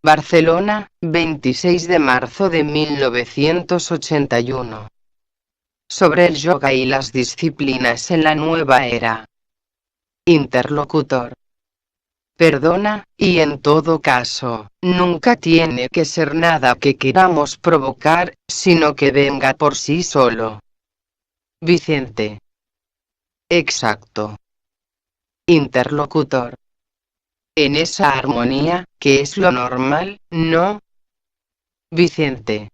Barcelona, 26 de marzo de 1981. Sobre el yoga y las disciplinas en la nueva era. Interlocutor. Perdona, y en todo caso, nunca tiene que ser nada que queramos provocar, sino que venga por sí solo. Vicente. Exacto. Interlocutor. En esa armonía, que es lo normal, ¿no? Vicente.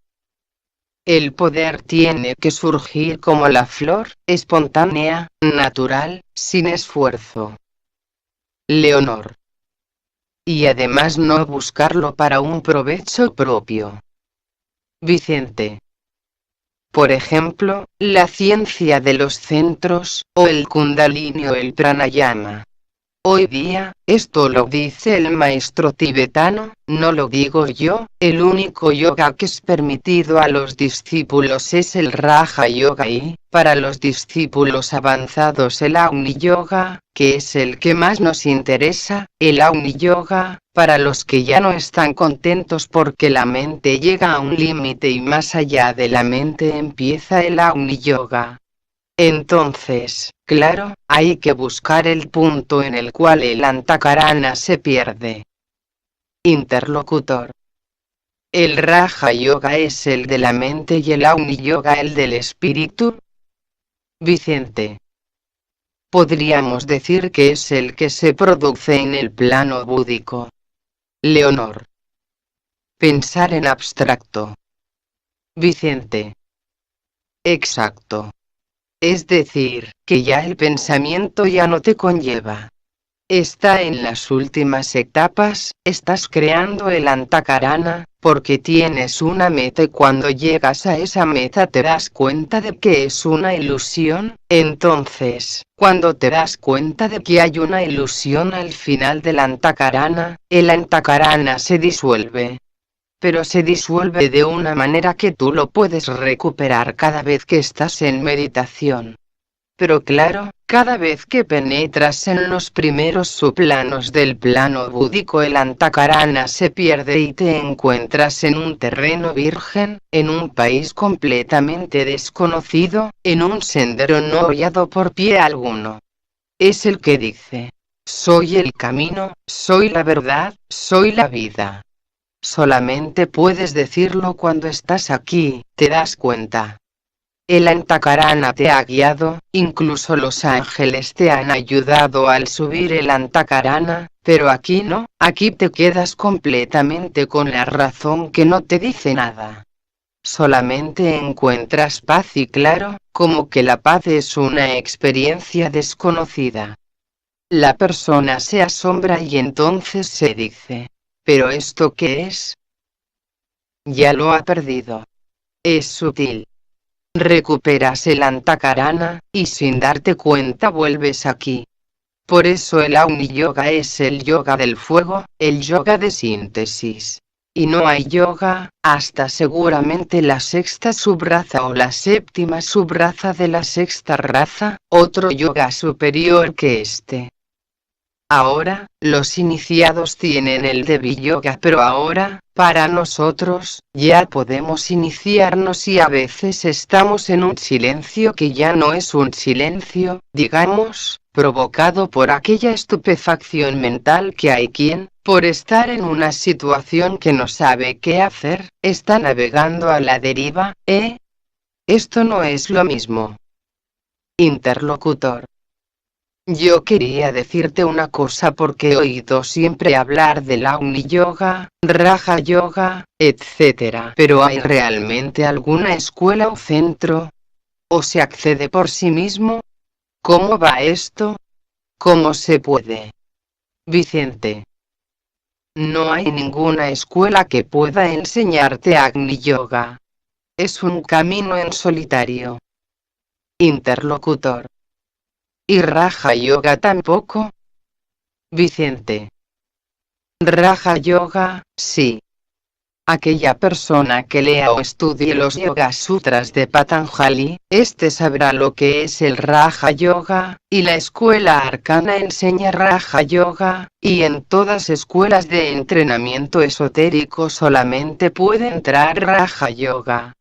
El poder tiene que surgir como la flor, espontánea, natural, sin esfuerzo. Leonor. Y además no buscarlo para un provecho propio. Vicente. Por ejemplo, la ciencia de los centros, o el kundalini o el pranayama. Hoy día, esto lo dice el maestro tibetano, no lo digo yo, el único yoga que es permitido a los discípulos es el Raja Yoga y, para los discípulos avanzados el Agni Yoga, que es el que más nos interesa, el Agni Yoga, para los que ya no están contentos porque la mente llega a un límite y más allá de la mente empieza el Agni Yoga. Entonces, claro, hay que buscar el punto en el cual el antakarana se pierde. Interlocutor. ¿El Raja Yoga es el de la mente y el Agni Yoga el del espíritu? Vicente. Podríamos decir que es el que se produce en el plano búdico. Leonor. Pensar en abstracto. Vicente. Exacto. Es decir, que ya el pensamiento ya no te conlleva. Está en las últimas etapas, estás creando el antakarana, porque tienes una meta y cuando llegas a esa meta te das cuenta de que es una ilusión, entonces, cuando te das cuenta de que hay una ilusión al final del antakarana, el antakarana se disuelve. Pero se disuelve de una manera que tú lo puedes recuperar cada vez que estás en meditación. Pero claro, cada vez que penetras en los primeros subplanos del plano búdico el antakarana se pierde y te encuentras en un terreno virgen, en un país completamente desconocido, en un sendero no hollado por pie alguno. Es el que dice: soy el camino, soy la verdad, soy la vida. Solamente puedes decirlo cuando estás aquí, te das cuenta. El antakarana te ha guiado, incluso los ángeles te han ayudado al subir el antakarana, pero aquí no, aquí te quedas completamente con la razón que no te dice nada. Solamente encuentras paz y claro, como que la paz es una experiencia desconocida. La persona se asombra y entonces se dice: ¿pero esto qué es? Ya lo ha perdido. Es sutil. Recuperas el antakarana, y sin darte cuenta vuelves aquí. Por eso el Agni Yoga es el yoga del fuego, el yoga de síntesis. Y no hay yoga, hasta seguramente la sexta subraza o la séptima subraza de la sexta raza, otro yoga superior que este. Ahora, los iniciados tienen el Devi Yoga, pero ahora, para nosotros, ya podemos iniciarnos y a veces estamos en un silencio que ya no es un silencio, digamos, provocado por aquella estupefacción mental que hay quien, por estar en una situación que no sabe qué hacer, está navegando a la deriva, ¿eh? Esto no es lo mismo. Interlocutor. Yo quería decirte una cosa porque he oído siempre hablar del Agni Yoga, Raja Yoga, etc. Pero ¿hay realmente alguna escuela o centro? ¿O se accede por sí mismo? ¿Cómo va esto? ¿Cómo se puede? Vicente. No hay ninguna escuela que pueda enseñarte Agni Yoga. Es un camino en solitario. Interlocutor. ¿Y Raja Yoga tampoco? Vicente. Raja Yoga, sí. Aquella persona que lea o estudie los Yoga Sutras de Patanjali, sabrá lo que es el Raja Yoga, y la escuela arcana enseña Raja Yoga, y en todas escuelas de entrenamiento esotérico solamente puede entrar Raja Yoga.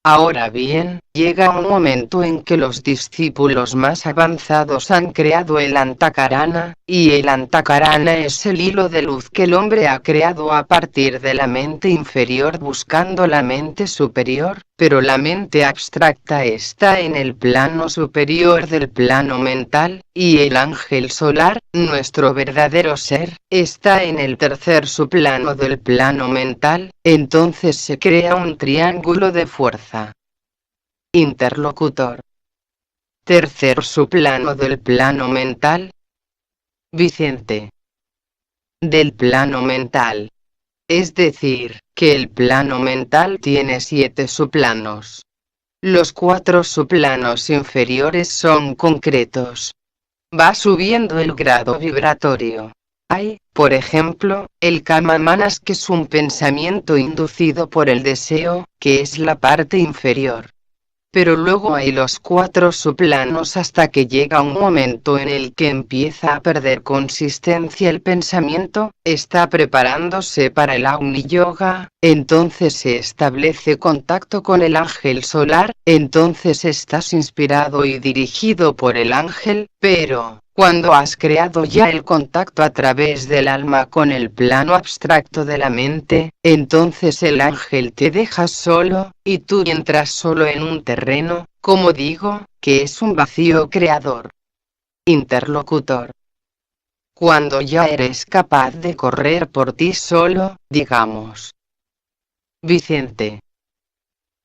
Ahora bien, llega un momento en que los discípulos más avanzados han creado el Antakarana, y el Antakarana es el hilo de luz que el hombre ha creado a partir de la mente inferior buscando la mente superior, pero la mente abstracta está en el plano superior del plano mental, y el ángel solar, nuestro verdadero ser, está en el tercer subplano del plano mental, entonces se crea un triángulo de fuerza. Interlocutor. Tercer subplano del plano mental. Vicente. Del plano mental. Es decir, que el plano mental tiene 7 subplanos. Los 4 subplanos inferiores son concretos. Va subiendo el grado vibratorio. Hay, por ejemplo, el kama manas, que es un pensamiento inducido por el deseo, que es la parte inferior. Pero luego hay los 4 subplanos hasta que llega un momento en el que empieza a perder consistencia el pensamiento, está preparándose para el Agni Yoga, entonces se establece contacto con el ángel solar, entonces estás inspirado y dirigido por el ángel, pero cuando has creado ya el contacto a través del alma con el plano abstracto de la mente, entonces el ángel te deja solo, y tú entras solo en un terreno, como digo, que es un vacío creador. Interlocutor. Cuando ya eres capaz de correr por ti solo, digamos. Vicente.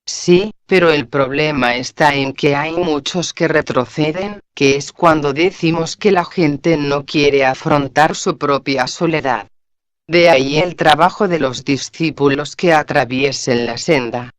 Sí, pero el problema está en que hay muchos que retroceden, que es cuando decimos que la gente no quiere afrontar su propia soledad. De ahí el trabajo de los discípulos que atraviesen la senda.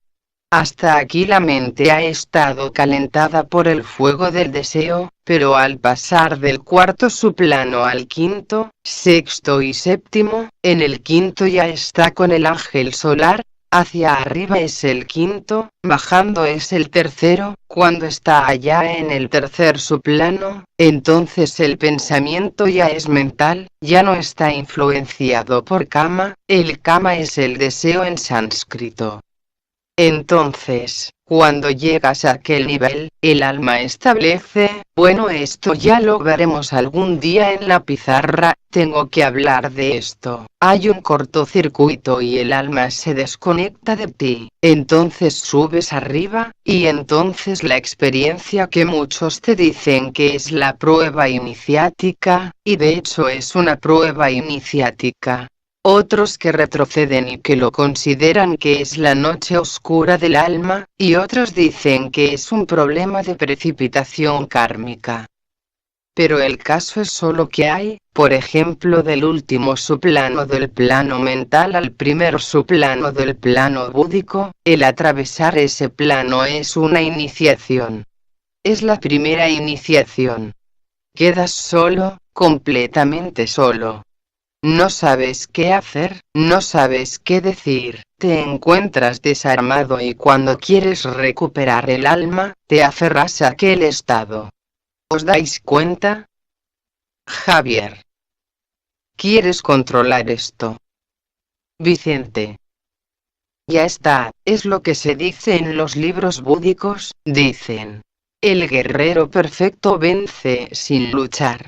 Hasta aquí la mente ha estado calentada por el fuego del deseo, pero al pasar del cuarto subplano al quinto, sexto y séptimo, en el quinto ya está con el ángel solar. Hacia arriba es el quinto, bajando es el tercero, cuando está allá en el tercer subplano, entonces el pensamiento ya es mental, ya no está influenciado por kama, el kama es el deseo en sánscrito. Entonces, cuando llegas a aquel nivel, el alma establece, bueno, esto ya lo veremos algún día en la pizarra, tengo que hablar de esto. Hay un cortocircuito y el alma se desconecta de ti, entonces subes arriba, y entonces la experiencia que muchos te dicen que es la prueba iniciática, y de hecho es una prueba iniciática. Otros que retroceden y que lo consideran que es la noche oscura del alma, y otros dicen que es un problema de precipitación kármica. Pero el caso es solo que hay, por ejemplo, del último subplano del plano mental al primer subplano del plano búdico, el atravesar ese plano es una iniciación. Es la primera iniciación. Quedas solo, completamente solo. No sabes qué hacer, no sabes qué decir, te encuentras desarmado y cuando quieres recuperar el alma, te aferras a aquel estado. ¿Os dais cuenta? Javier. ¿Quieres controlar esto? Vicente. Ya está, es lo que se dice en los libros búdicos, dicen. El guerrero perfecto vence sin luchar.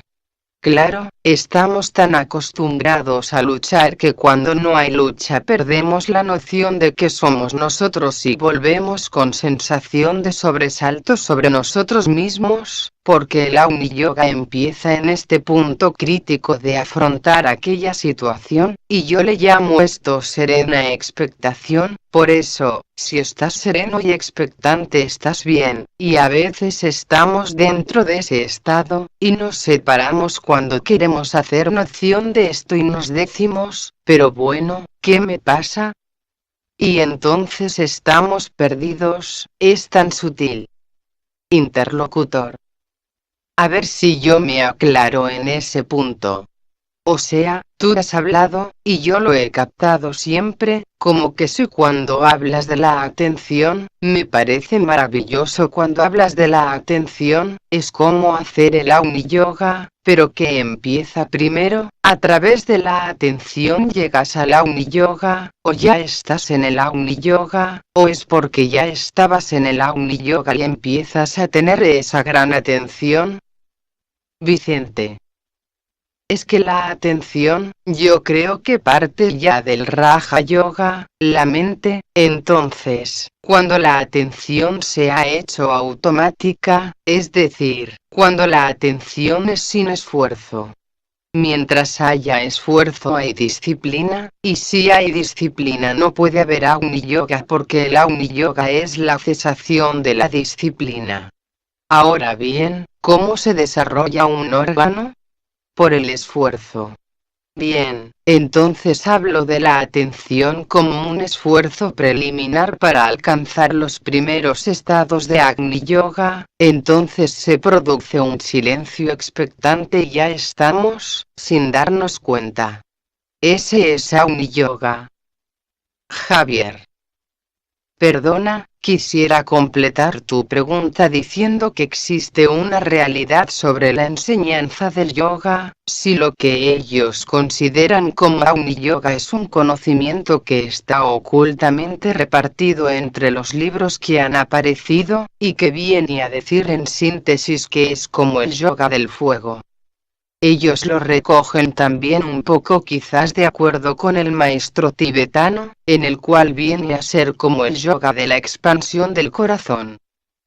Claro, estamos tan acostumbrados a luchar que cuando no hay lucha perdemos la noción de que somos nosotros y volvemos con sensación de sobresalto sobre nosotros mismos, porque el Agni Yoga empieza en este punto crítico de afrontar aquella situación, y yo le llamo esto serena expectación. Por eso, si estás sereno y expectante estás bien, y a veces estamos dentro de ese estado, y nos separamos cuando queremos hacer noción de esto y nos decimos, pero bueno, ¿qué me pasa? Y entonces estamos perdidos, es tan sutil. Interlocutor. A ver si yo me aclaro en ese punto. O sea, Tú has hablado, y yo lo he captado siempre, como que sí cuando hablas de la atención, me parece maravilloso cuando hablas de la atención, es como hacer el Auni Yoga, pero que empieza primero, a través de la atención llegas al Auni Yoga, o ya estás en el Auni Yoga, o es porque ya estabas en el Auni Yoga y empiezas a tener esa gran atención. Vicente. Es que la atención, yo creo que parte ya del Raja Yoga, la mente, entonces, cuando la atención se ha hecho automática, es decir, cuando la atención es sin esfuerzo. Mientras haya esfuerzo hay disciplina, y si hay disciplina no puede haber Auni Yoga porque el Auni Yoga es la cesación de la disciplina. Ahora bien, ¿cómo se desarrolla un órgano? Por el esfuerzo. Bien, entonces hablo de la atención como un esfuerzo preliminar para alcanzar los primeros estados de Agni Yoga, entonces se produce un silencio expectante y ya estamos, sin darnos cuenta. Ese es Agni Yoga. Javier. Perdona, quisiera completar tu pregunta diciendo que existe una realidad sobre la enseñanza del yoga, si lo que ellos consideran como Auni Yoga es un conocimiento que está ocultamente repartido entre los libros que han aparecido, y que viene a decir en síntesis que es como el yoga del fuego. Ellos lo recogen también un poco quizás de acuerdo con el maestro tibetano, en el cual viene a ser como el yoga de la expansión del corazón.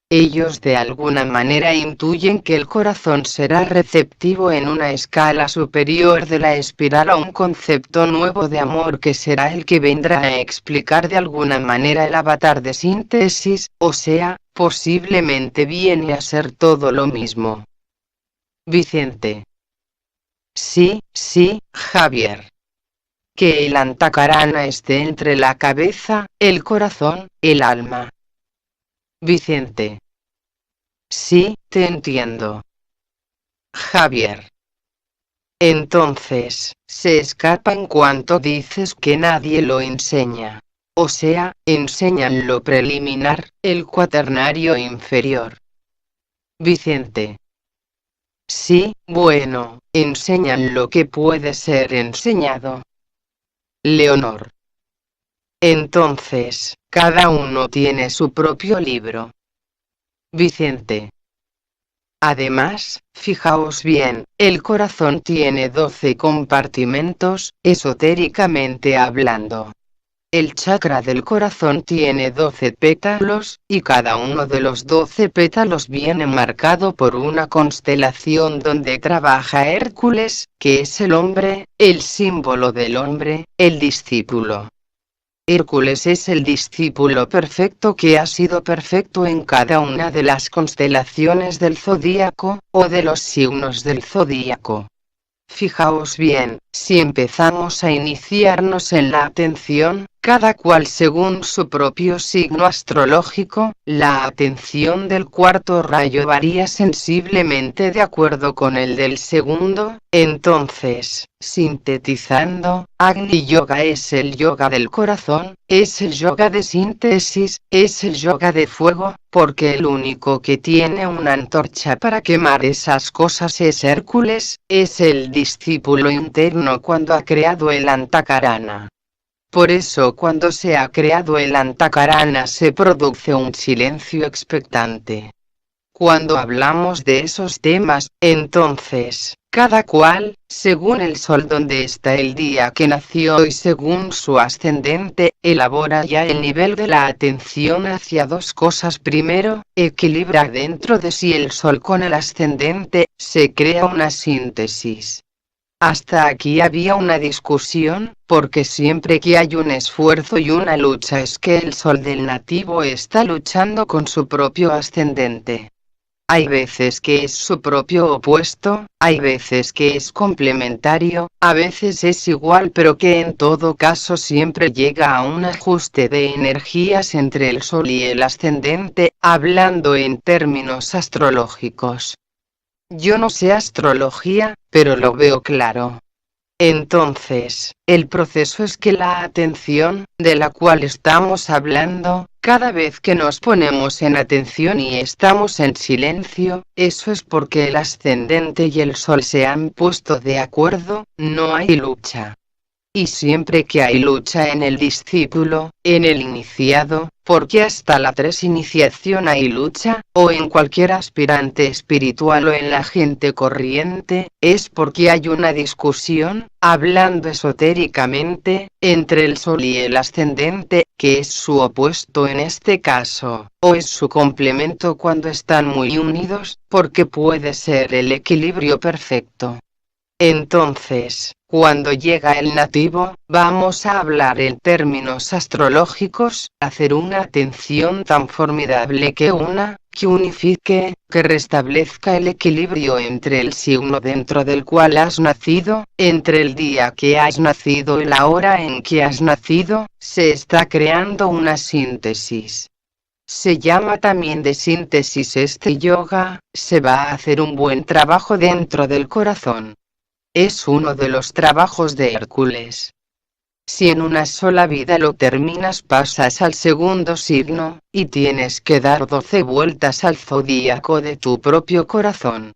Ellos de alguna manera intuyen que el corazón será receptivo en una escala superior de la espiral a un concepto nuevo de amor que será el que vendrá a explicar de alguna manera el avatar de síntesis, o sea, posiblemente viene a ser todo lo mismo. Vicente. Sí, Javier. Que el antakarana esté entre la cabeza, el corazón, el alma. Vicente. Sí, te entiendo. Javier. Entonces, se escapa en cuanto dices que nadie lo enseña. O sea, enseñan lo preliminar, el cuaternario inferior. Vicente. Sí, bueno, enseñan lo que puede ser enseñado. Leonor. Entonces, cada uno tiene su propio libro. Vicente. Además, fijaos bien, el corazón tiene 12 compartimentos, esotéricamente hablando. El chakra del corazón tiene 12 pétalos, y cada uno de los 12 pétalos viene marcado por una constelación donde trabaja Hércules, que es el hombre, el símbolo del hombre, el discípulo. Hércules es el discípulo perfecto que ha sido perfecto en cada una de las constelaciones del zodíaco, o de los signos del zodíaco. Fijaos bien, si empezamos a iniciarnos en la atención, cada cual según su propio signo astrológico, la atención del cuarto rayo varía sensiblemente de acuerdo con el del segundo, entonces, sintetizando, Agni Yoga es el yoga del corazón, es el yoga de síntesis, es el yoga de fuego, porque el único que tiene una antorcha para quemar esas cosas es Hércules, es el discípulo interno cuando ha creado el antakarana. Por eso cuando se ha creado el antakarana se produce un silencio expectante. Cuando hablamos de esos temas, entonces, cada cual, según el sol donde está el día que nació y según su ascendente, elabora ya el nivel de la atención hacia dos cosas. Primero, equilibra dentro de sí el sol con el ascendente, se crea una síntesis. Hasta aquí había una discusión, porque siempre que hay un esfuerzo y una lucha es que el sol del nativo está luchando con su propio ascendente. Hay veces que es su propio opuesto, hay veces que es complementario, a veces es igual, pero que en todo caso siempre llega a un ajuste de energías entre el sol y el ascendente, hablando en términos astrológicos. Yo no sé astrología, pero lo veo claro. Entonces, el proceso es que la atención, de la cual estamos hablando, cada vez que nos ponemos en atención y estamos en silencio, eso es porque el ascendente y el sol se han puesto de acuerdo, no hay lucha. Y siempre que hay lucha en el discípulo, en el iniciado, porque hasta la 3 iniciación hay lucha, o en cualquier aspirante espiritual o en la gente corriente, es porque hay una discusión, hablando esotéricamente, entre el sol y el ascendente, que es su opuesto en este caso, o es su complemento cuando están muy unidos, porque puede ser el equilibrio perfecto. Entonces, cuando llega el nativo, vamos a hablar en términos astrológicos, hacer una atención tan formidable que unifique, que restablezca el equilibrio entre el signo dentro del cual has nacido, entre el día que has nacido y la hora en que has nacido, se está creando una síntesis. Se llama también de síntesis este yoga, se va a hacer un buen trabajo dentro del corazón. Es uno de los trabajos de Hércules. Si en una sola vida lo terminas, pasas al segundo signo, y tienes que dar 12 vueltas al zodíaco de tu propio corazón,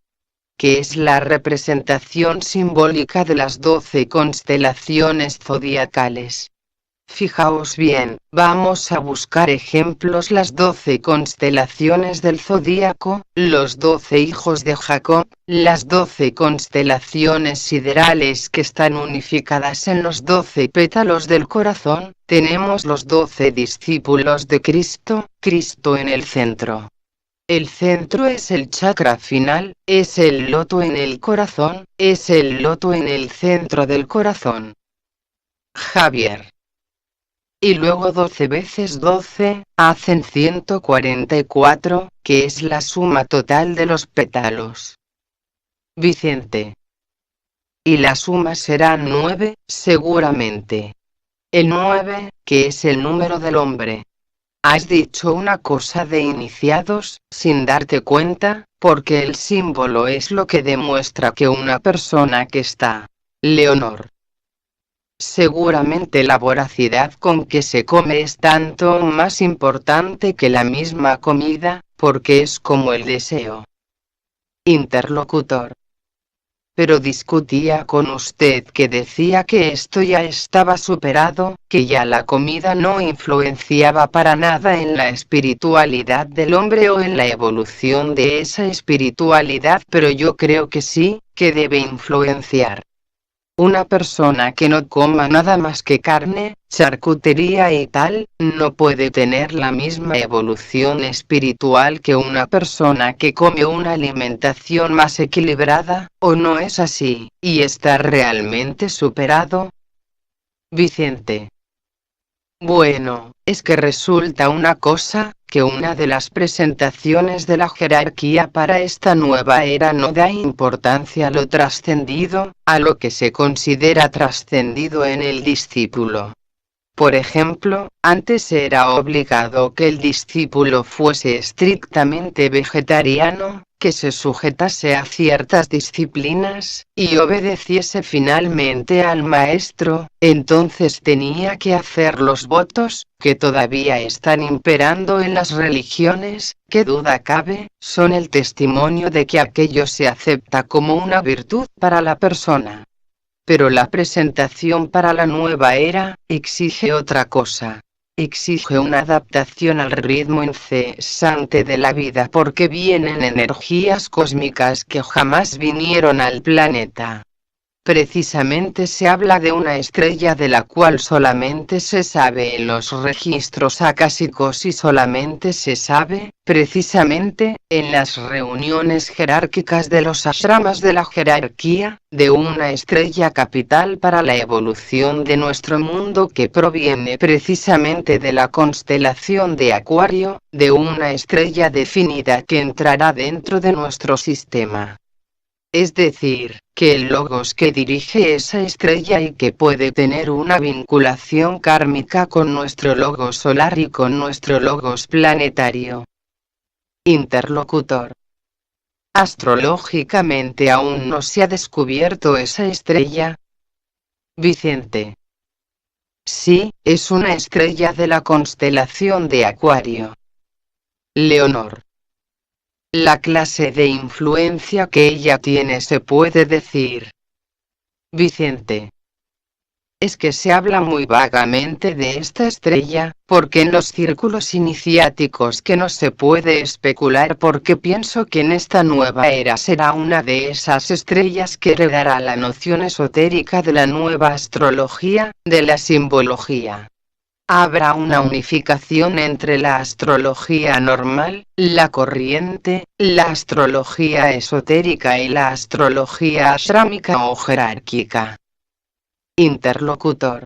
que es la representación simbólica de las 12 constelaciones zodiacales. Fijaos bien, vamos a buscar ejemplos: las 12 constelaciones del zodíaco, los 12 hijos de Jacob, las 12 constelaciones siderales que están unificadas en los 12 pétalos del corazón, tenemos los 12 discípulos de Cristo, Cristo en el centro. El centro es el chakra final, es el loto en el corazón, es el loto en el centro del corazón. Javier. Y luego 12 veces 12, hacen 144, que es la suma total de los pétalos. Vicente. Y la suma será 9, seguramente. El 9, que es el número del hombre. Has dicho una cosa de iniciados, sin darte cuenta, porque el símbolo es lo que demuestra que una persona que está. Leonor. Seguramente la voracidad con que se come es tanto más importante que la misma comida, porque es como el deseo. Interlocutor. Pero discutía con usted que decía que esto ya estaba superado, que ya la comida no influenciaba para nada en la espiritualidad del hombre o en la evolución de esa espiritualidad, pero yo creo que sí, que debe influenciar. Una persona que no coma nada más que carne, charcutería y tal, no puede tener la misma evolución espiritual que una persona que come una alimentación más equilibrada, ¿o no es así, y está realmente superado? Vicente. Bueno, es que resulta una cosa, que una de las presentaciones de la jerarquía para esta nueva era no da importancia a lo trascendido, a lo que se considera trascendido en el discípulo. Por ejemplo, antes era obligado que el discípulo fuese estrictamente vegetariano, que se sujetase a ciertas disciplinas, y obedeciese finalmente al maestro, entonces tenía que hacer los votos, que todavía están imperando en las religiones, qué duda cabe, son el testimonio de que aquello se acepta como una virtud para la persona. Pero la presentación para la nueva era, exige otra cosa. Exige una adaptación al ritmo incesante de la vida porque vienen energías cósmicas que jamás vinieron al planeta. Precisamente se habla de una estrella de la cual solamente se sabe en los registros acásicos y solamente se sabe, precisamente, en las reuniones jerárquicas de los ashramas de la jerarquía, de una estrella capital para la evolución de nuestro mundo que proviene precisamente de la constelación de Acuario, de una estrella definida que entrará dentro de nuestro sistema. Es decir, que el logos que dirige esa estrella y que puede tener una vinculación kármica con nuestro logos solar y con nuestro logos planetario. Interlocutor. Astrológicamente aún no se ha descubierto esa estrella. Vicente. Sí, es una estrella de la constelación de Acuario. Leonor. La clase de influencia que ella tiene se puede decir. Vicente. Es que se habla muy vagamente de esta estrella, porque en los círculos iniciáticos que no se puede especular, porque pienso que en esta nueva era será una de esas estrellas que heredará la noción esotérica de la nueva astrología, de la simbología. Habrá una unificación entre la astrología normal, la corriente, la astrología esotérica y la astrología ashrámica o jerárquica. Interlocutor.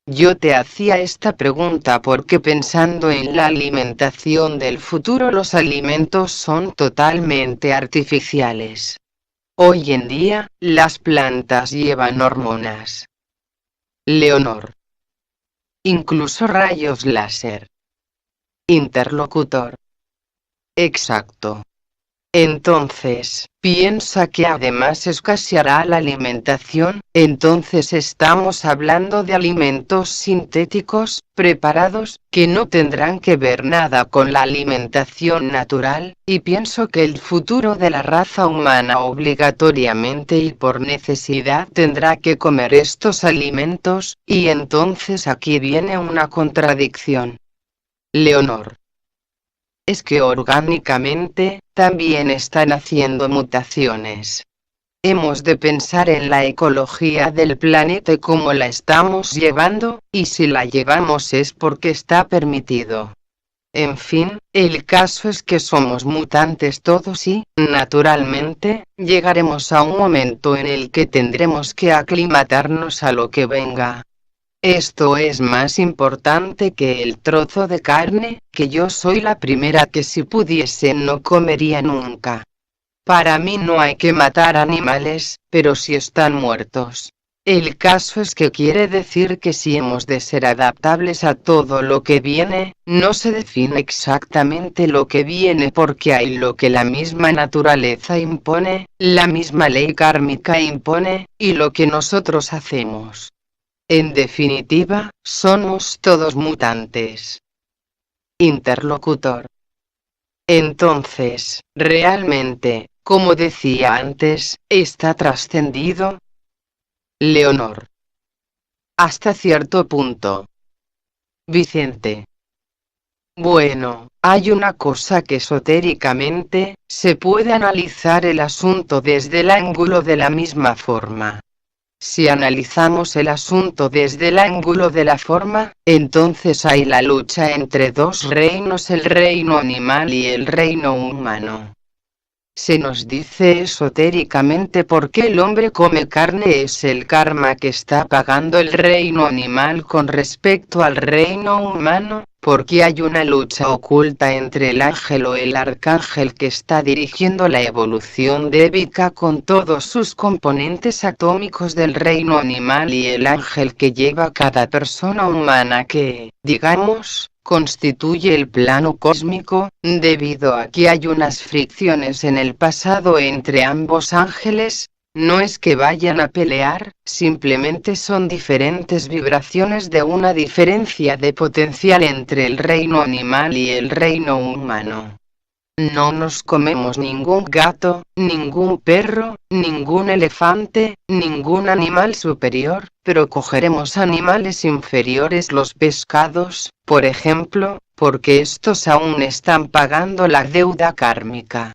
Yo te hacía esta pregunta porque pensando en la alimentación del futuro, los alimentos son totalmente artificiales. Hoy en día, las plantas llevan hormonas. Leonor. Incluso rayos láser. Interlocutor. Exacto. Entonces, piensa que además escaseará la alimentación, entonces estamos hablando de alimentos sintéticos, preparados, que no tendrán que ver nada con la alimentación natural, y pienso que el futuro de la raza humana obligatoriamente y por necesidad tendrá que comer estos alimentos, y entonces aquí viene una contradicción. Leonor. Es que orgánicamente, también están haciendo mutaciones. Hemos de pensar en la ecología del planeta y cómo la estamos llevando, y si la llevamos es porque está permitido. En fin, el caso es que somos mutantes todos y, naturalmente, llegaremos a un momento en el que tendremos que aclimatarnos a lo que venga. Esto es más importante que el trozo de carne, que yo soy la primera que si pudiese no comería nunca. Para mí no hay que matar animales, pero si están muertos. El caso es que quiere decir que si hemos de ser adaptables a todo lo que viene, no se define exactamente lo que viene porque hay lo que la misma naturaleza impone, la misma ley kármica impone, y lo que nosotros hacemos. En definitiva, somos todos mutantes. Interlocutor. Entonces, realmente, como decía antes, ¿está trascendido? Leonor. Hasta cierto punto. Vicente. Bueno, hay una cosa que esotéricamente, se puede analizar el asunto desde el ángulo de la misma forma. Si analizamos el asunto desde el ángulo de la forma, entonces hay la lucha entre dos reinos, el reino animal y el reino humano. Se nos dice esotéricamente por qué el hombre come carne, es el karma que está pagando el reino animal con respecto al reino humano, porque hay una lucha oculta entre el ángel o el arcángel que está dirigiendo la evolución débica con todos sus componentes atómicos del reino animal y el ángel que lleva cada persona humana que, digamos, constituye el plano cósmico, debido a que hay unas fricciones en el pasado entre ambos ángeles. No es que vayan a pelear, simplemente son diferentes vibraciones de una diferencia de potencial entre el reino animal y el reino humano. No nos comemos ningún gato, ningún perro, ningún elefante, ningún animal superior, pero cogeremos animales inferiores, los pescados, por ejemplo, porque estos aún están pagando la deuda kármica.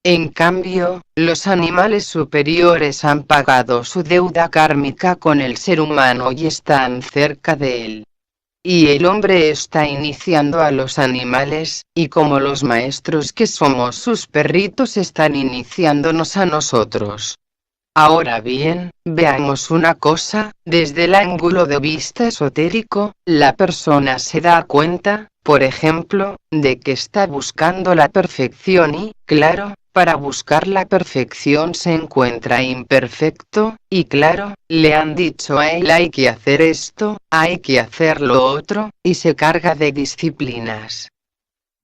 En cambio, los animales superiores han pagado su deuda kármica con el ser humano y están cerca de él. Y el hombre está iniciando a los animales, y como los maestros que somos sus perritos están iniciándonos a nosotros. Ahora bien, veamos una cosa, desde el ángulo de vista esotérico, la persona se da cuenta, por ejemplo, de que está buscando la perfección y, claro, para buscar la perfección se encuentra imperfecto, y claro, le han dicho a él hay que hacer esto, hay que hacer lo otro, y se carga de disciplinas.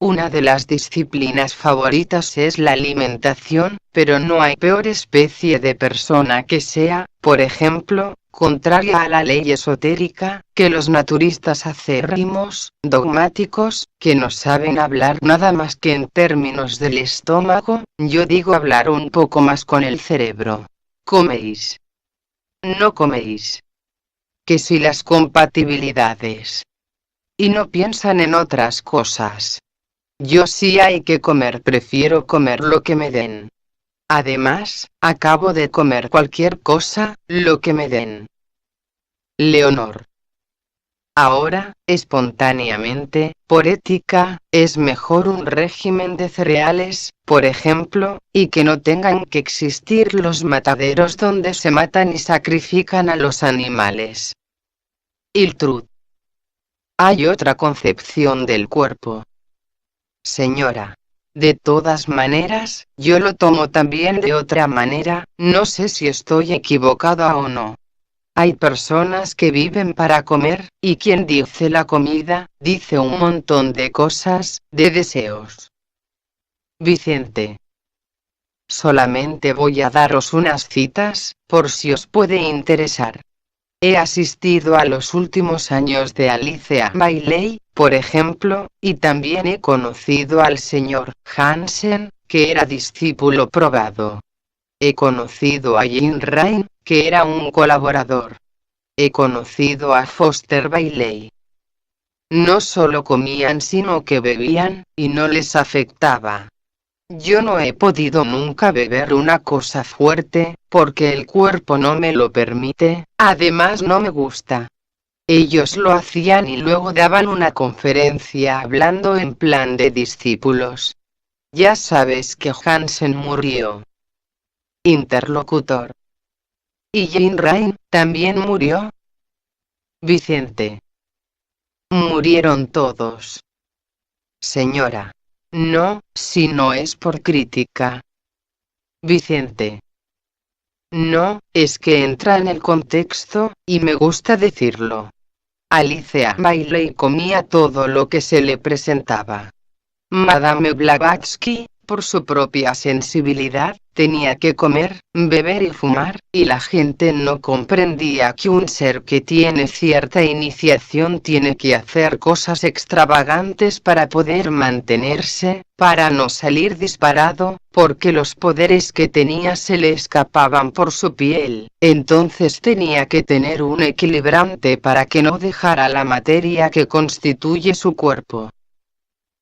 Una de las disciplinas favoritas es la alimentación, pero no hay peor especie de persona que sea, por ejemplo, contraria a la ley esotérica, que los naturistas acérrimos, dogmáticos, que no saben hablar nada más que en términos del estómago, yo digo hablar un poco más con el cerebro. ¿Coméis? No coméis. Que si las compatibilidades. Y no piensan en otras cosas. Yo si hay que comer prefiero comer lo que me den. Además, acabo de comer cualquier cosa, lo que me den. Leonor. Ahora, espontáneamente, por ética, es mejor un régimen de cereales, por ejemplo, y que no tengan que existir los mataderos donde se matan y sacrifican a los animales. Iltrud. Hay otra concepción del cuerpo. Señora. De todas maneras, yo lo tomo también de otra manera, no sé si estoy equivocada o no. Hay personas que viven para comer, y quien dice la comida, dice un montón de cosas, de deseos. Vicente. Solamente voy a daros unas citas, por si os puede interesar. He asistido a los últimos años de Alicia Bailey, por ejemplo, y también he conocido al señor Hansen, que era discípulo probado. He conocido a Jean Rain, que era un colaborador. He conocido a Foster Bailey. No solo comían sino que bebían, y no les afectaba. Yo no he podido nunca beber una cosa fuerte, porque el cuerpo no me lo permite, además no me gusta. Ellos lo hacían y luego daban una conferencia hablando en plan de discípulos. Ya sabes que Hansen murió. Interlocutor. ¿Y Jean Rain también murió? Vicente. Murieron todos. Señora. No, si no es por crítica. Vicente. No, es que entra en el contexto, y me gusta decirlo. Alicia Bailey comía todo lo que se le presentaba. Madame Blavatsky, por su propia sensibilidad, tenía que comer, beber y fumar, y la gente no comprendía que un ser que tiene cierta iniciación tiene que hacer cosas extravagantes para poder mantenerse, para no salir disparado, porque los poderes que tenía se le escapaban por su piel, entonces tenía que tener un equilibrante para que no dejara la materia que constituye su cuerpo.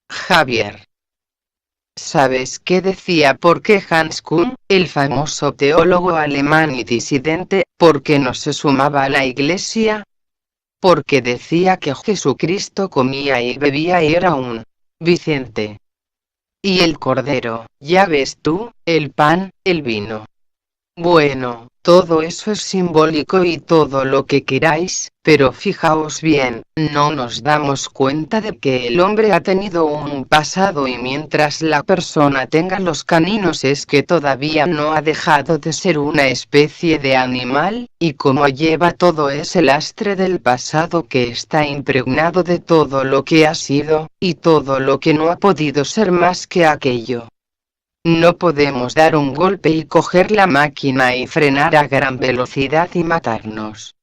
Javier. ¿Sabes qué decía por qué Hans Kuhn, el famoso teólogo alemán y disidente, por qué no se sumaba a la iglesia? Porque decía que Jesucristo comía y bebía y era un Vicente. Y el cordero, ya ves tú, el pan, el vino. Bueno, todo eso es simbólico y todo lo que queráis, pero fijaos bien, no nos damos cuenta de que el hombre ha tenido un pasado y mientras la persona tenga los caninos es que todavía no ha dejado de ser una especie de animal, y como lleva todo ese lastre del pasado que está impregnado de todo lo que ha sido, y todo lo que no ha podido ser más que aquello. No podemos dar un golpe y coger la máquina y frenar a gran velocidad y matarnos.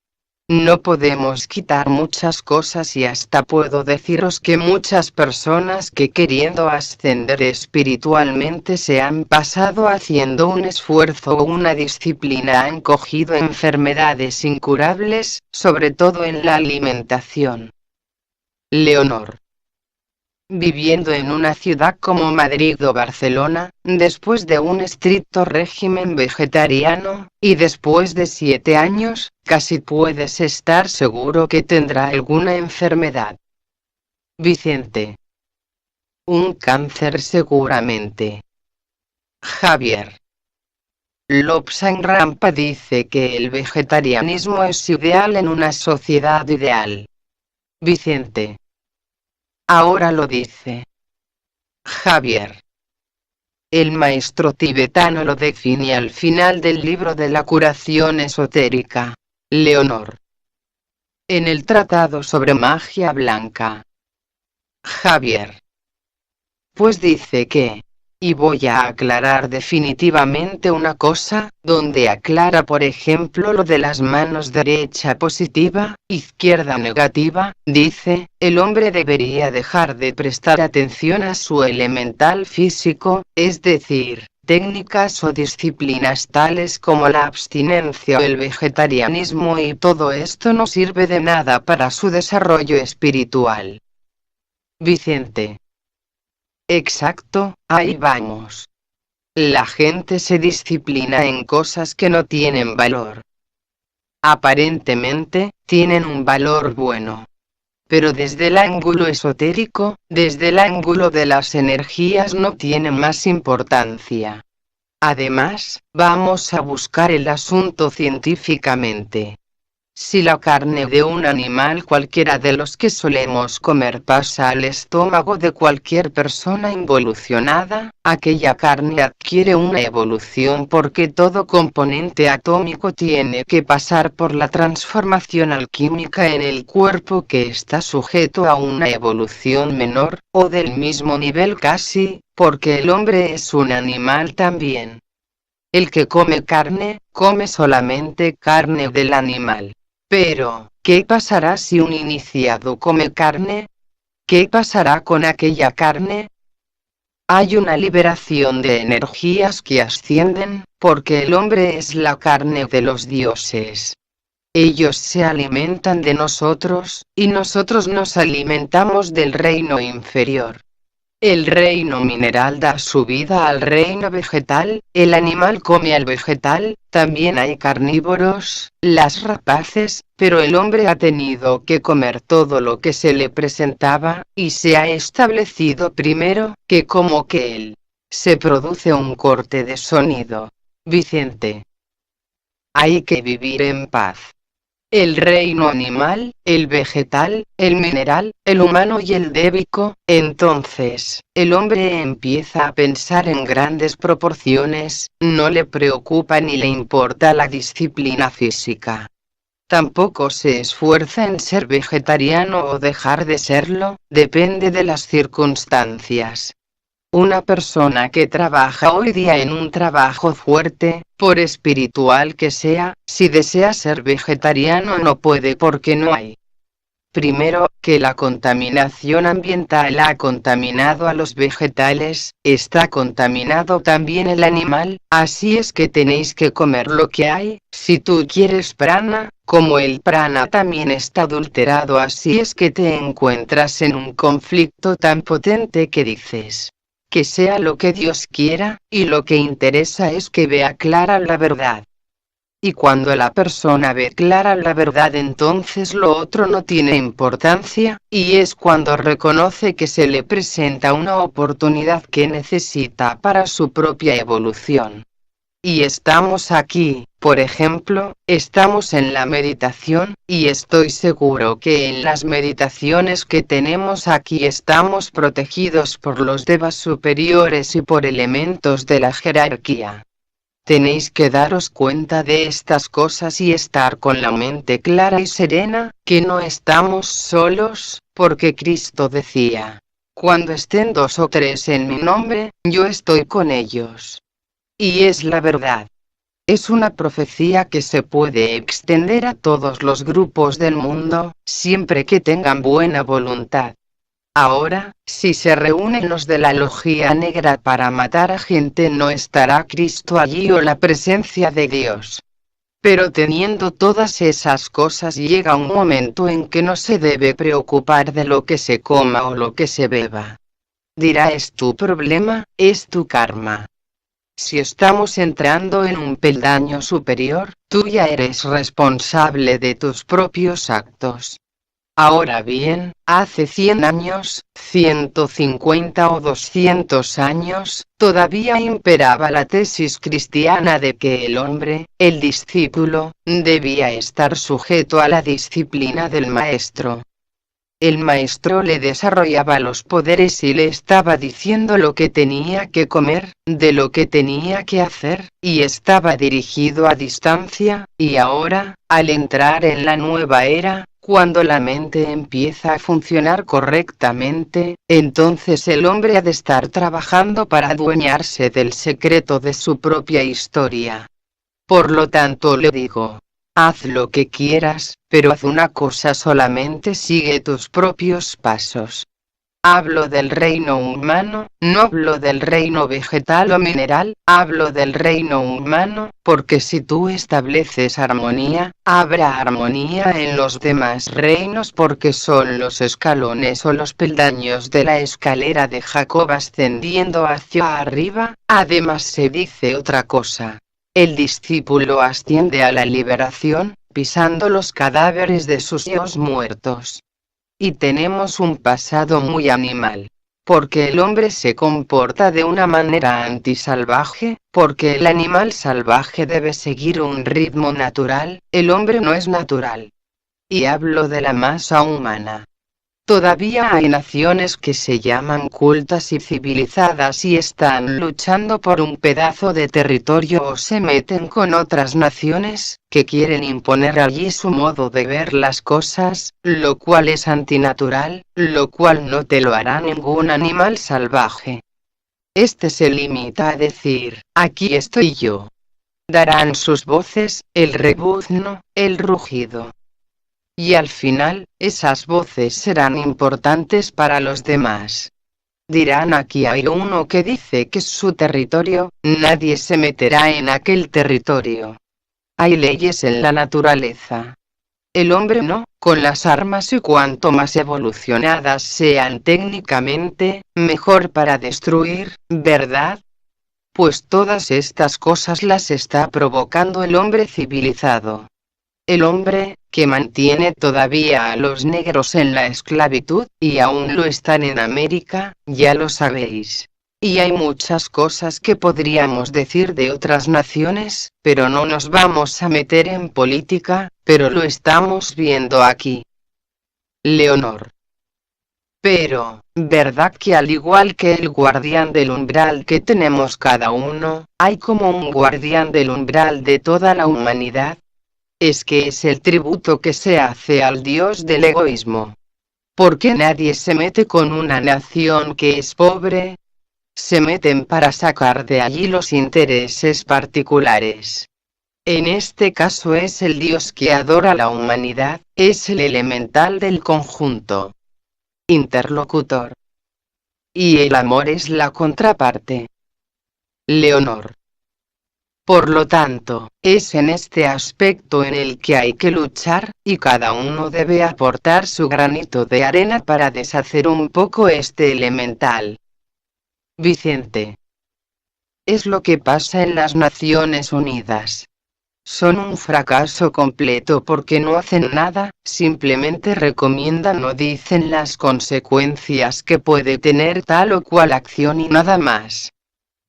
No podemos quitar muchas cosas y hasta puedo deciros que muchas personas que queriendo ascender espiritualmente se han pasado haciendo un esfuerzo o una disciplina han cogido enfermedades incurables, sobre todo en la alimentación. Leonor. Viviendo en una ciudad como Madrid o Barcelona, después de un estricto régimen vegetariano, y después de 7 años, casi puedes estar seguro que tendrá alguna enfermedad. Vicente. Un cáncer seguramente. Javier. Lobsang Rampa dice que el vegetarianismo es ideal en una sociedad ideal. Vicente. Ahora lo dice. Javier. El maestro tibetano lo define al final del libro de la curación esotérica. Leonor. En el tratado sobre magia blanca. Javier. después dice que, y voy a aclarar definitivamente una cosa, donde aclara por ejemplo lo de las manos derecha positiva, izquierda negativa, dice, el hombre debería dejar de prestar atención a su elemental físico, es decir, técnicas o disciplinas tales como la abstinencia o el vegetarianismo, y todo esto no sirve de nada para su desarrollo espiritual. Vicente. Exacto, ahí vamos. La gente se disciplina en cosas que no tienen valor. Aparentemente, tienen un valor bueno. Pero desde el ángulo esotérico, desde el ángulo de las energías, no tiene más importancia. Además, vamos a buscar el asunto científicamente. Si la carne de un animal cualquiera de los que solemos comer pasa al estómago de cualquier persona involucionada, aquella carne adquiere una evolución porque todo componente atómico tiene que pasar por la transformación alquímica en el cuerpo, que está sujeto a una evolución menor, o del mismo nivel casi, porque el hombre es un animal también. El que come carne, come solamente carne del animal. Pero, ¿qué pasará si un iniciado come carne? ¿Qué pasará con aquella carne? Hay una liberación de energías que ascienden, porque el hombre es la carne de los dioses. Ellos se alimentan de nosotros, y nosotros nos alimentamos del reino inferior. El reino mineral da su vida al reino vegetal, el animal come al vegetal, también hay carnívoros, las rapaces, pero el hombre ha tenido que comer todo lo que se le presentaba, y se ha establecido primero, que como que él. Se produce un corte de sonido. Vicente. Hay que vivir en paz. El reino animal, el vegetal, el mineral, el humano y el débico. Entonces, el hombre empieza a pensar en grandes proporciones, no le preocupa ni le importa la disciplina física. Tampoco se esfuerza en ser vegetariano o dejar de serlo, depende de las circunstancias. Una persona que trabaja hoy día en un trabajo fuerte, por espiritual que sea, si desea ser vegetariano no puede porque no hay. Primero, que la contaminación ambiental ha contaminado a los vegetales, está contaminado también el animal, así es que tenéis que comer lo que hay. Si tú quieres prana, como el prana también está adulterado, así es que te encuentras en un conflicto tan potente que dices: que sea lo que Dios quiera, y lo que interesa es que vea clara la verdad. Y cuando la persona ve clara la verdad, entonces lo otro no tiene importancia, y es cuando reconoce que se le presenta una oportunidad que necesita para su propia evolución. Y estamos aquí, por ejemplo, estamos en la meditación, y estoy seguro que en las meditaciones que tenemos aquí estamos protegidos por los devas superiores y por elementos de la jerarquía. Tenéis que daros cuenta de estas cosas y estar con la mente clara y serena, que no estamos solos, porque Cristo decía: cuando estén 2 o 3 en mi nombre, yo estoy con ellos. Y es la verdad. Es una profecía que se puede extender a todos los grupos del mundo, siempre que tengan buena voluntad. Ahora, si se reúnen los de la logía negra para matar a gente, no estará Cristo allí o la presencia de Dios. Pero teniendo todas esas cosas, llega un momento en que no se debe preocupar de lo que se coma o lo que se beba. Dirá: es tu problema, es tu karma. Si estamos entrando en un peldaño superior, tú ya eres responsable de tus propios actos. Ahora bien, hace 100 años, 150 o 200 años, todavía imperaba la tesis cristiana de que el hombre, el discípulo, debía estar sujeto a la disciplina del maestro. El maestro le desarrollaba los poderes y le estaba diciendo lo que tenía que comer, de lo que tenía que hacer, y estaba dirigido a distancia. Y ahora, al entrar en la nueva era, Cuando la mente empieza a funcionar correctamente, entonces el hombre ha de estar trabajando para adueñarse del secreto de su propia historia. Por lo tanto le digo, haz lo que quieras, pero haz una cosa solamente, sigue tus propios pasos. Hablo del reino humano, no hablo del reino vegetal o mineral, hablo del reino humano, porque si tú estableces armonía, habrá armonía en los demás reinos porque son los escalones o los peldaños de la escalera de Jacob ascendiendo hacia arriba. Además se dice otra cosa. El discípulo asciende a la liberación, pisando los cadáveres de sus hijos muertos. Y tenemos un pasado muy animal. Porque el hombre se comporta de una manera antisalvaje, porque el animal salvaje debe seguir un ritmo natural, el hombre no es natural. Y hablo de la masa humana. Todavía hay naciones que se llaman cultas y civilizadas y están luchando por un pedazo de territorio o se meten con otras naciones, que quieren imponer allí su modo de ver las cosas, lo cual es antinatural, lo cual no te lo hará ningún animal salvaje. Este se limita a decir, aquí estoy yo. Darán sus voces, el rebuzno, el rugido. Y al final, esas voces serán importantes para los demás. Dirán, aquí hay uno que dice que es su territorio, nadie se meterá en aquel territorio. Hay leyes en la naturaleza. El hombre no, con las armas y cuanto más evolucionadas sean técnicamente, mejor para destruir, ¿verdad? Pues todas estas cosas las está provocando el hombre civilizado. El hombre, que mantiene todavía a los negros en la esclavitud, y aún lo están en América, ya lo sabéis. Y hay muchas cosas que podríamos decir de otras naciones, pero no nos vamos a meter en política, pero lo estamos viendo aquí. Leonor. Pero, ¿verdad que al igual que el guardián del umbral que tenemos cada uno, hay como un guardián del umbral de toda la humanidad? Es que es el tributo que se hace al dios del egoísmo. Porque nadie se mete con una nación que es pobre. Se meten para sacar de allí los intereses particulares. En este caso es el dios que adora la humanidad, es el elemental del conjunto. Interlocutor. Y el amor es la contraparte. Leonor. Por lo tanto, es en este aspecto en el que hay que luchar, y cada uno debe aportar su granito de arena para deshacer un poco este elemental. Vicente. Es lo que pasa en las Naciones Unidas. Son un fracaso completo porque no hacen nada, simplemente recomiendan o dicen las consecuencias que puede tener tal o cual acción y nada más.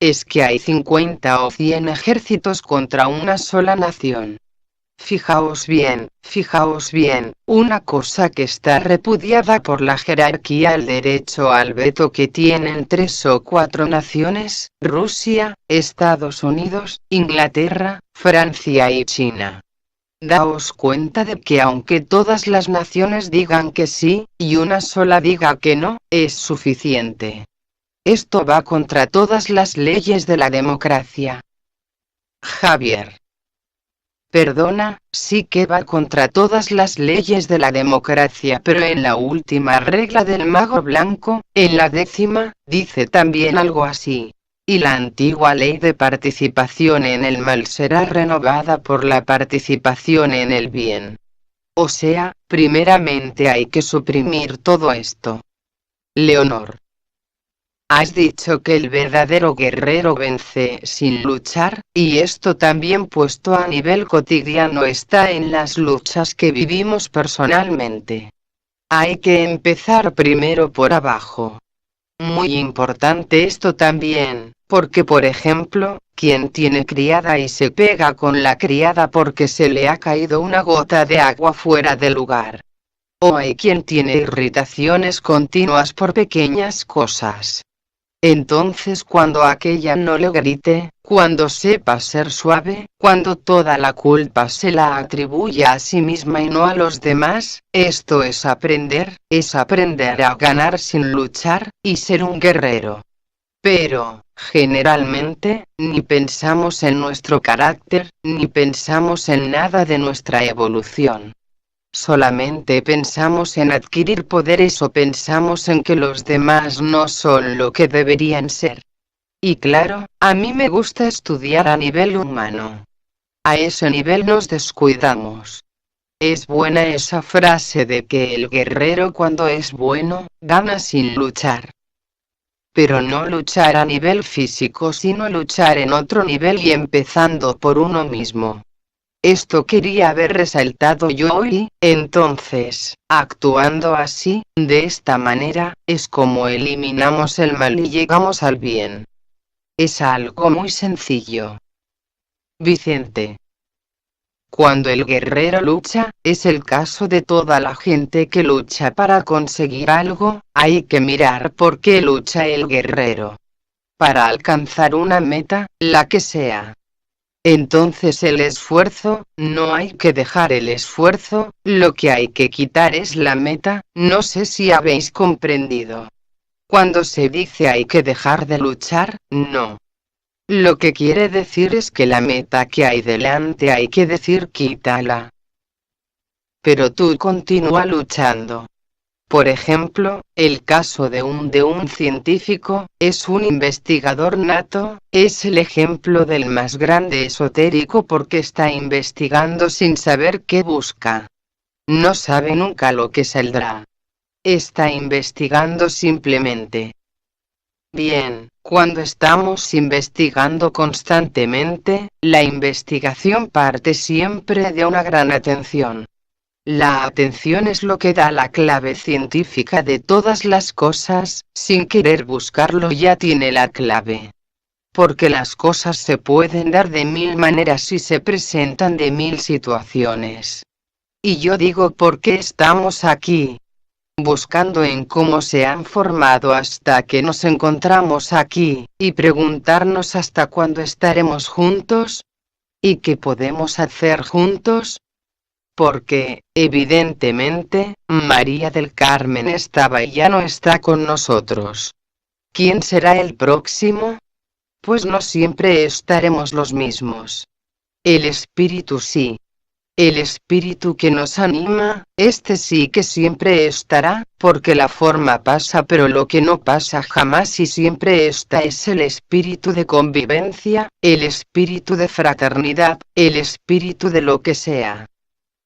Es que hay 50 o 100 ejércitos contra una sola nación. Fijaos bien, una cosa que está repudiada por la jerarquía, el derecho al veto que tienen 3 o 4 naciones, Rusia, Estados Unidos, Inglaterra, Francia y China. Daos cuenta de que aunque todas las naciones digan que sí, y una sola diga que no, es suficiente. Esto va contra todas las leyes de la democracia. Javier. Perdona, sí que va contra todas las leyes de la democracia, pero en la última regla del mago blanco, en la 10ª, dice también algo así. Y la antigua ley de participación en el mal será renovada por la participación en el bien. O sea, primeramente hay que suprimir todo esto. Leonor. Has dicho que el verdadero guerrero vence sin luchar, y esto también puesto a nivel cotidiano está en las luchas que vivimos personalmente. Hay que empezar primero por abajo. Muy importante esto también, porque por ejemplo, quien tiene criada y se pega con la criada porque se le ha caído una gota de agua fuera de lugar. O hay quien tiene irritaciones continuas por pequeñas cosas. Entonces cuando aquella no le grite, cuando sepa ser suave, cuando toda la culpa se la atribuya a sí misma y no a los demás, esto es aprender a ganar sin luchar, y ser un guerrero. Pero, generalmente, ni pensamos en nuestro carácter, ni pensamos en nada de nuestra evolución. Solamente pensamos en adquirir poderes o pensamos en que los demás no son lo que deberían ser. Y claro, a mí me gusta estudiar a nivel humano. A ese nivel nos descuidamos. Es buena esa frase de que el guerrero cuando es bueno, gana sin luchar. Pero no luchar a nivel físico sino luchar en otro nivel y empezando por uno mismo. Esto quería haber resaltado yo hoy, entonces, actuando así, de esta manera, es como eliminamos el mal y llegamos al bien. Es algo muy sencillo. Vicente. Cuando el guerrero lucha, es el caso de toda la gente que lucha para conseguir algo, hay que mirar por qué lucha el guerrero. Para alcanzar una meta, la que sea. Entonces el esfuerzo, no hay que dejar el esfuerzo, lo que hay que quitar es la meta, no sé si habéis comprendido. Cuando se dice hay que dejar de luchar, no. Lo que quiere decir es que la meta que hay delante hay que decir quítala. Pero tú continúa luchando. Por ejemplo, el caso de un científico, es un investigador nato, es el ejemplo del más grande esotérico porque está investigando sin saber qué busca. No sabe nunca lo que saldrá. Está investigando simplemente. Bien, cuando estamos investigando constantemente, la investigación parte siempre de una gran atención. La atención es lo que da la clave científica de todas las cosas, sin querer buscarlo ya tiene la clave. Porque las cosas se pueden dar de mil maneras y se presentan de mil situaciones. Y yo digo, ¿por qué estamos aquí? Buscando en cómo se han formado hasta que nos encontramos aquí, y preguntarnos hasta cuándo estaremos juntos, y qué podemos hacer juntos. Porque, evidentemente, María del Carmen estaba y ya no está con nosotros. ¿Quién será el próximo? Pues no siempre estaremos los mismos. El espíritu sí. El espíritu que nos anima, este sí que siempre estará, porque la forma pasa pero lo que no pasa jamás y siempre está es el espíritu de convivencia, el espíritu de fraternidad, el espíritu de lo que sea.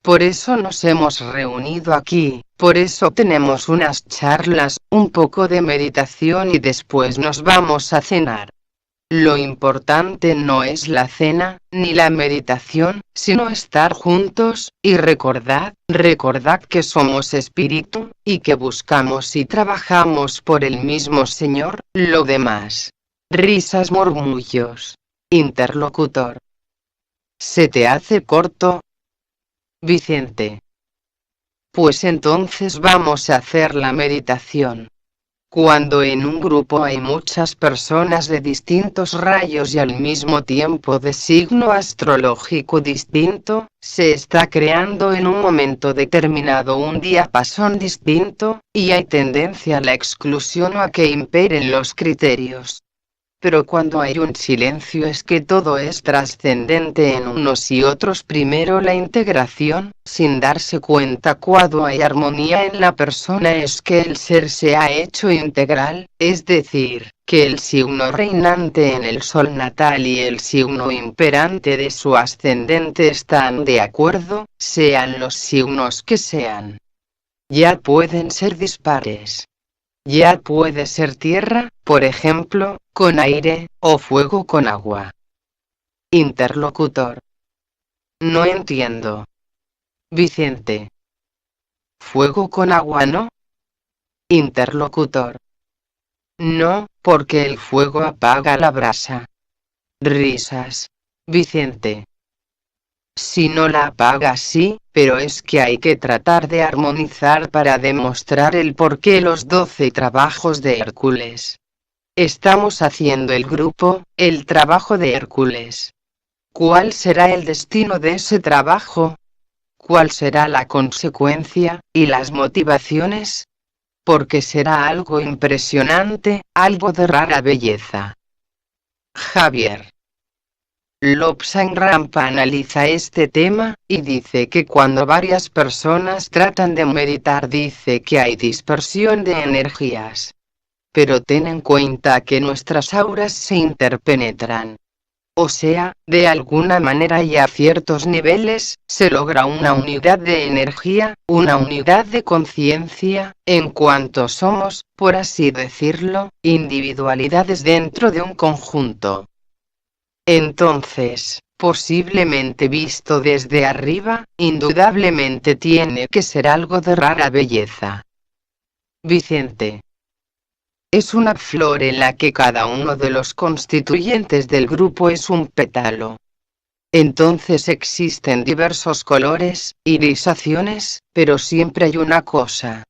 Por eso nos hemos reunido aquí, por eso tenemos unas charlas, un poco de meditación y después nos vamos a cenar. Lo importante no es la cena, ni la meditación, sino estar juntos, y recordad que somos espíritu, y que buscamos y trabajamos por el mismo Señor, lo demás. Risas, murmullos. Interlocutor. ¿Se te hace corto? Vicente. Pues entonces vamos a hacer la meditación. Cuando en un grupo hay muchas personas de distintos rayos y al mismo tiempo de signo astrológico distinto, se está creando en un momento determinado un diapasón distinto, y hay tendencia a la exclusión o a que imperen los criterios. Pero cuando hay un silencio es que todo es trascendente en unos y otros. Primero la integración, sin darse cuenta cuando hay armonía en la persona es que el ser se ha hecho integral, es decir, que el signo reinante en el sol natal y el signo imperante de su ascendente están de acuerdo, sean los signos que sean. Ya pueden ser dispares. Ya puede ser tierra, por ejemplo, con aire, o fuego con agua. Interlocutor. No entiendo. Vicente. Fuego con agua no. Interlocutor. No, porque el fuego apaga la brasa. Risas. Vicente. Si no la apaga sí, pero es que hay que tratar de armonizar para demostrar el porqué los 12 trabajos de Hércules. Estamos haciendo el grupo, el trabajo de Hércules. ¿Cuál será el destino de ese trabajo? ¿Cuál será la consecuencia, y las motivaciones? Porque será algo impresionante, algo de rara belleza. Javier. Lobsang Rampa analiza este tema, y dice que cuando varias personas tratan de meditar dice que hay dispersión de energías. Pero ten en cuenta que nuestras auras se interpenetran. O sea, de alguna manera y a ciertos niveles, se logra una unidad de energía, una unidad de conciencia, en cuanto somos, por así decirlo, individualidades dentro de un conjunto. Entonces, posiblemente visto desde arriba, indudablemente tiene que ser algo de rara belleza. Vicente. Es una flor en la que cada uno de los constituyentes del grupo es un pétalo. Entonces existen diversos colores, irisaciones, pero siempre hay una cosa.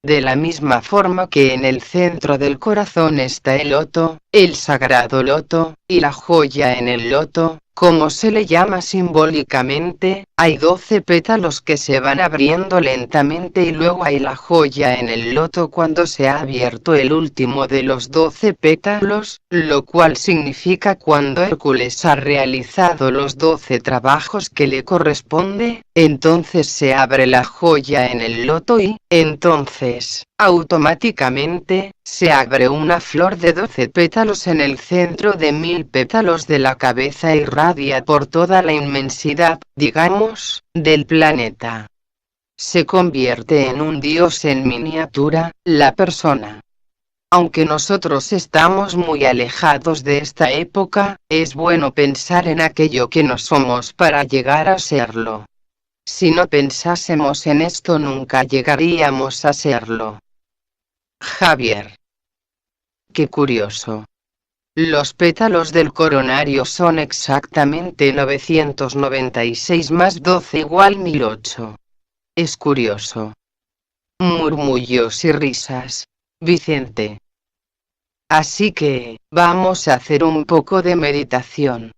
De la misma forma que en el centro del corazón está el loto, el sagrado loto, y la joya en el loto, como se le llama simbólicamente, hay 12 pétalos que se van abriendo lentamente y luego hay la joya en el loto cuando se ha abierto el último de los 12 pétalos, lo cual significa cuando Hércules ha realizado los 12 trabajos que le corresponde, entonces se abre la joya en el loto y, entonces, automáticamente, se abre una flor de 12 pétalos en el centro de 1000 pétalos de la cabeza y irradia por toda la inmensidad, digamos, del planeta. Se convierte en un dios en miniatura, la persona. Aunque nosotros estamos muy alejados de esta época, es bueno pensar en aquello que no somos para llegar a serlo. Si no pensásemos en esto nunca llegaríamos a serlo. Javier. Qué curioso. Los pétalos del coronario son exactamente 996 más 12 igual 1008. Es curioso. Murmullos y risas. Vicente. Así que, vamos a hacer un poco de meditación.